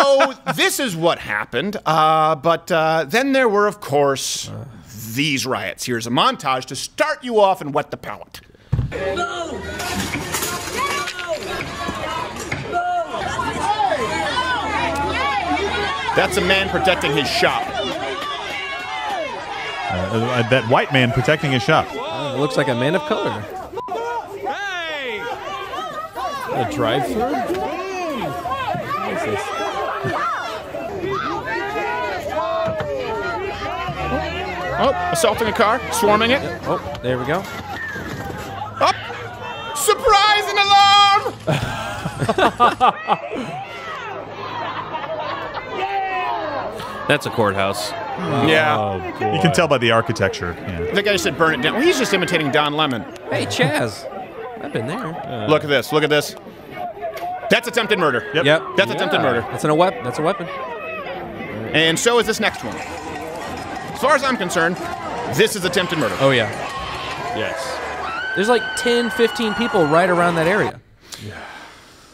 So this is what happened. But then there were, of course, these riots. Here's a montage to start you off and wet the palate. No! That's a man protecting his shop. That white man protecting his shop. It looks like a man of color. Hey! A drive-through? What is this? Oh, assaulting a car, swarming it. Oh, there we go. Oh, surprise and alarm! That's a courthouse. Yeah. Oh, you can tell by the architecture. Yeah. The guy said burn it down. Well, he's just imitating Don Lemon. Hey, Chaz. I've been there. Look at this. Look at this. That's attempted murder. Yep. That's attempted murder. That's a weapon. That's a weapon. And so is this next one. As far as I'm concerned, this is attempted murder. Oh, yeah. Yes. There's like 10, 15 people right around that area.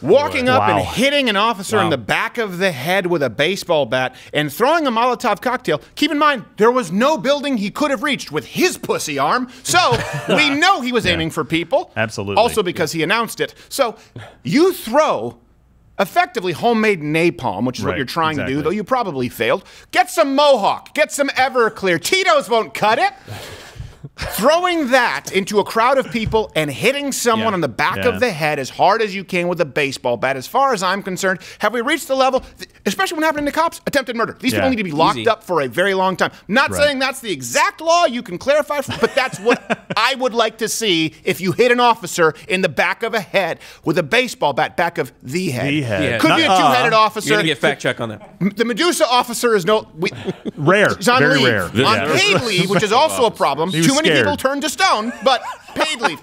Walking up Wow. and hitting an officer in the back of the head with a baseball bat and throwing a Molotov cocktail. Keep in mind, there was no building he could have reached with his pussy arm, so we know he was aiming for people. Absolutely. Also because he announced it. So you throw effectively homemade napalm, which is what Right, you're trying to do, exactly. though you probably failed. Get some Mohawk. Get some Everclear. Tito's won't cut it. Throwing that into a crowd of people and hitting someone on the back of the head as hard as you can with a baseball bat, as far as I'm concerned, have we reached the level, especially when happening to cops, attempted murder. These people need to be locked up for a very long time. Not saying that's the exact law, you can clarify, but that's what I would like to see if you hit an officer in the back of a head with a basebal bat, back of the head. The head. Yeah. Could be a two-headed officer. You're going to get fact check on that. The Medusa officer is Rare. He's on Very leave. rare. On paid leave, which is also a problem. He was Too many scared. people turned to stone, but paid leave.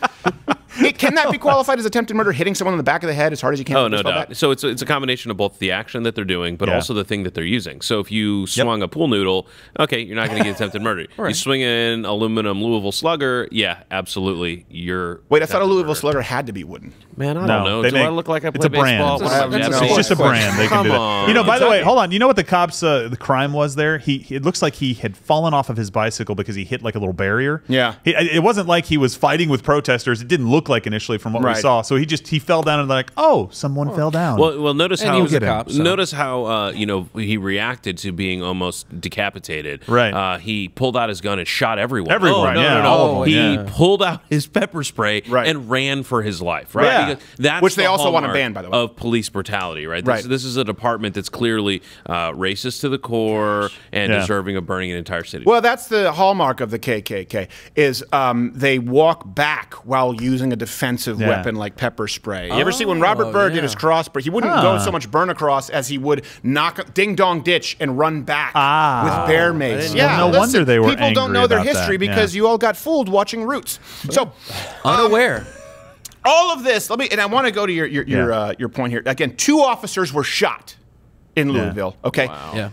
Can that be qualified as attempted murder, hitting someone in the back of the head as hard as you can? Oh, with a no baseball doubt. bat? So it's a combination of both the action that they're doing, but also the thing that they're using. So if you swung a pool noodle, okay, you're not going to get attempted murder. You swing an aluminum Louisville Slugger, yeah, absolutely, you're. Wait, I thought a Louisville Slugger had to be wooden. Man, I don't know. they Do I make- look like I it's play a brand. baseball? It's just a brand. They can do that. You know, by the way, hold on. You know what the cops, the crime was there? It looks like he had fallen off of his bicycle because he hit like a little barrier. Yeah. It wasn't like he was fighting with protesters. It didn't look like initially from what we saw. So he fell down and like, oh, someone fell down. Well, notice And how he was a cop, so. Notice how you know, he reacted to being almost decapitated. Right. He pulled out his gun and shot everyone. Everyone, no. all of them, He yeah. pulled out his pepper spray Right. and ran for his life. Right. Yeah. Because that's Which they the also want to hallmark ban, by the way. of police brutality. Right. Right. This is a department that's clearly racist to the core and deserving of burning an entire city. Well, that's the hallmark of the KKK, is they walk back while using a defensive weapon like pepper spray. You ever see when Robert Byrd did his cross, but he wouldn't go so much burn across as he would knock ding-dong ditch and run back with bear mace. Well, no wonder they were people don't angry know their about that, history because you all got fooled watching Roots. So Unaware. all of this, and I want to go to your point here. Again, 2 officers were shot in Louisville. Okay. Wow. Yeah.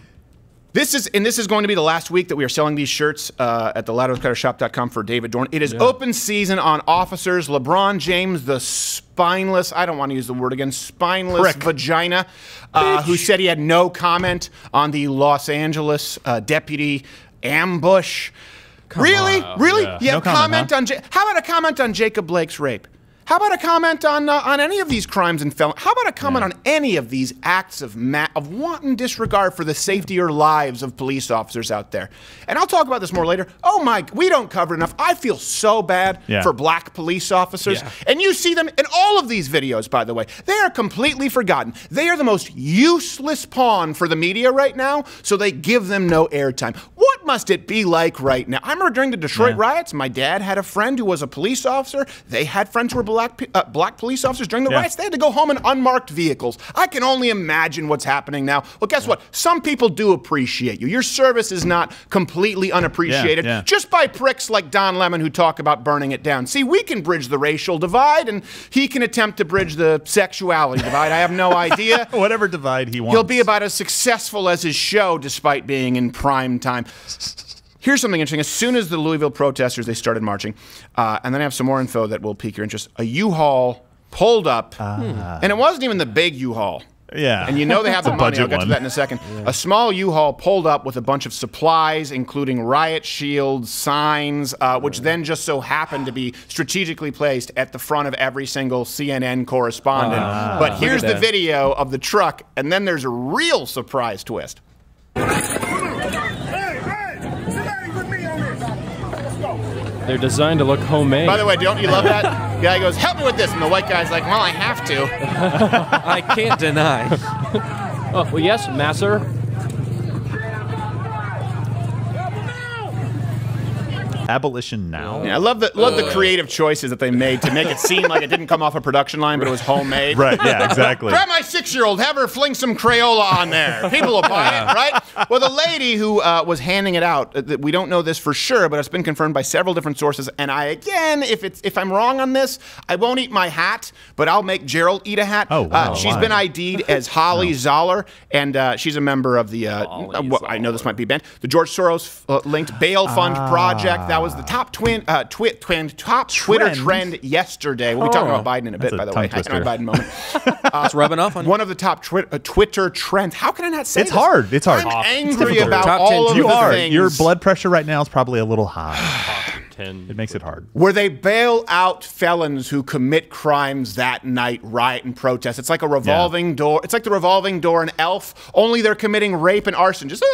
This is going to be the last week that we are selling these shirts at the loudercuttershop.com for David Dorn. It is open season on officers. LeBron James, the spineless, I don't want to use the word again, spineless vagina, who said he had no comment on the Los Angeles deputy ambush. Really? Yeah. You have No comment, on how about a comment on Jacob Blake's rape? How about a comment on any of these crimes and felonies? How about a comment on any of these acts of wanton disregard for the safety or lives of police officers out there? And I'll talk about this more later. Oh my, we don't cover it enough. I feel so bad for black police officers. Yeah. And you see them in all of these videos, by the way. They are completely forgotten. They are the most useless pawn for the media right now, so they give them no airtime. What must it be like right now? I remember during the Detroit riots, my dad had a friend who was a police officer. They had friends who were black police officers during the riots. They had to go home in unmarked vehicles. I can only imagine what's happening now. Well, guess what? Some people do appreciate you. Your service is not completely unappreciated just by pricks like Don Lemon who talk about burning it down. See, we can bridge the racial divide, and he can attempt to bridge the sexuality divide. I have no idea. Whatever divide he wants. He'll be about as successful as his show despite being in prime time. Here's something interesting. As soon as the Louisville protesters, they started marching, and then I have some more info that will pique your interest. A U-Haul pulled up, and it wasn't even the big U-Haul. Yeah. And you know they have the a money. I'll budget get to one. that in a second. A small U-Haul pulled up with a bunch of supplies, including riot shields, signs, which then just so happened to be strategically placed at the front of every single CNN correspondent. But here's the video of the truck, and then there's a real surprise twist. They're designed to look homemade. By the way, don't you love that? The guy goes, help me with this. And the white guy's like, well, I have to. I can't deny. Oh, well, yes, masser. Abolition now. Yeah, I love the creative choices that they made to make it seem like it didn't come off a production line, but it was homemade. Right, yeah, exactly. Grab my 6-year-old, have her fling some Crayola on there. People will buy it, right? Well, the lady who was handing it out, we don't know this for sure, but it's been confirmed by several different sources. And again, if I'm wrong on this, I won't eat my hat, but I'll make Gerald eat a hat. Oh, wow. She's been ID'd as Holly Zoller, and she's a member of the, I know this might be banned, the George Soros-linked Bail Fund Project. That was the top Twitter trend yesterday. We'll be talking about Biden in a bit, by the way. Hi, Biden moment. It's rubbing off on you. One of the top Twitter trends. How can I not say It's this? hard. It's hard. I'm angry about Top all 10 of You the are. things. Your blood pressure right now is probably a little high. It makes it hard. Where they bail out felons who commit crimes that night, riot and protest. It's like a revolving door. It's like the revolving door in Elf, only they're committing rape and arson. Just rape,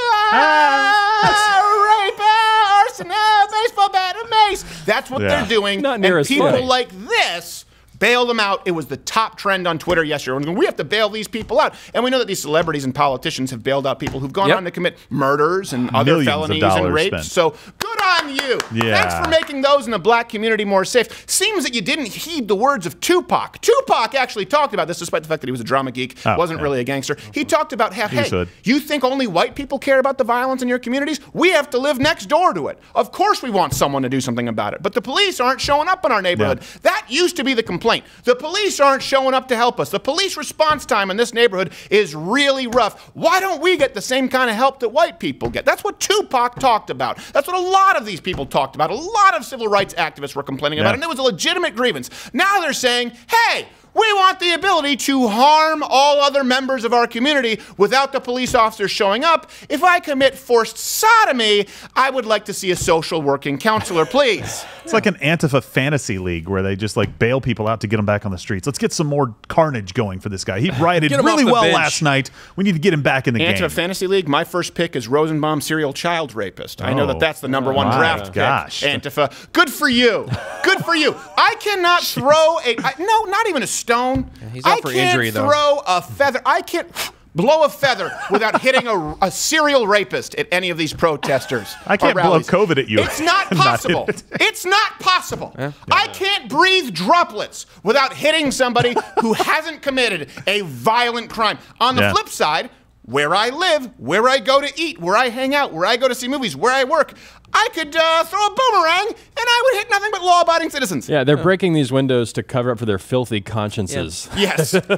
arson, baseball bat, and mace. That's what they're doing. Not near and as people funny. like this bail them out. It was the top trend on Twitter yesterday. We have to bail these people out. And we know that these celebrities and politicians have bailed out people who've gone on to commit murders and other Millions of felonies dollars and rapes. spent. So good on you. Yeah. Thanks for making those in the black community more safe. Seems that you didn't heed the words of Tupac. Tupac actually talked about this, despite the fact that he was a drama geek, wasn't really a gangster. He talked about how, hey, you think only white people care about the violence in your communities? We have to live next door to it. Of course we want someone to do something about it, but the police aren't showing up in our neighborhood. Yeah. That used to be the complaint. The police aren't showing up to help us. The police response time in this neighborhood is really rough. Why don't we get the same kind of help that white people get? That's what Tupac talked about. That's what a lot of these people talked about. A lot of civil rights activists were complaining about, and it was a legitimate grievance. Now they're saying, hey, we want the ability to harm all other members of our community without the police officers showing up. If I commit forced sodomy, I would like to see a social working counselor, please. It's like an Antifa fantasy league where they just like bail people out to get them back on the streets. Let's get some more carnage going for this guy. He rioted Get him really off the well bench. last night. We need to get him back in the game. Antifa Fantasy League, my first pick is Rosenbaum, serial child rapist. I know that that's the number one my draft pick. gosh. Antifa. Good for you. Good for you. I cannot throw no, not even a stone. He's out for injury, though. I can't throw a feather. I can't blow a feather without hitting a serial rapist at any of these protesters. I can't or blow rallies. COVID at you. It's not possible. It's not possible. I can't breathe droplets without hitting somebody who hasn't committed a violent crime. On the flip side, where I live, where I go to eat, where I hang out, where I go to see movies, where I work, I could throw a boomerang and I would hit nothing but law-abiding citizens. Yeah, they're breaking these windows to cover up for their filthy consciences. Yes. It's a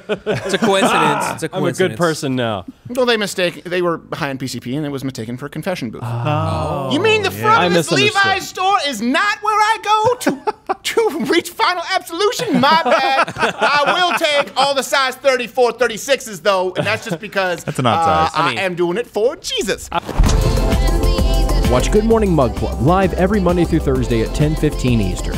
coincidence. It's a coincidence. I'm a good person now. Well, they were high on PCP and it was mistaken for a confession booth. Oh. You mean the front of this Levi's store is not where I go to reach final absolution? My bad. I will take all the size 34, 36s though, and that's just because That's an odd size. I am doing it for Jesus. Watch Good Morning Mug Club live every Monday through Thursday at 10:15 Eastern.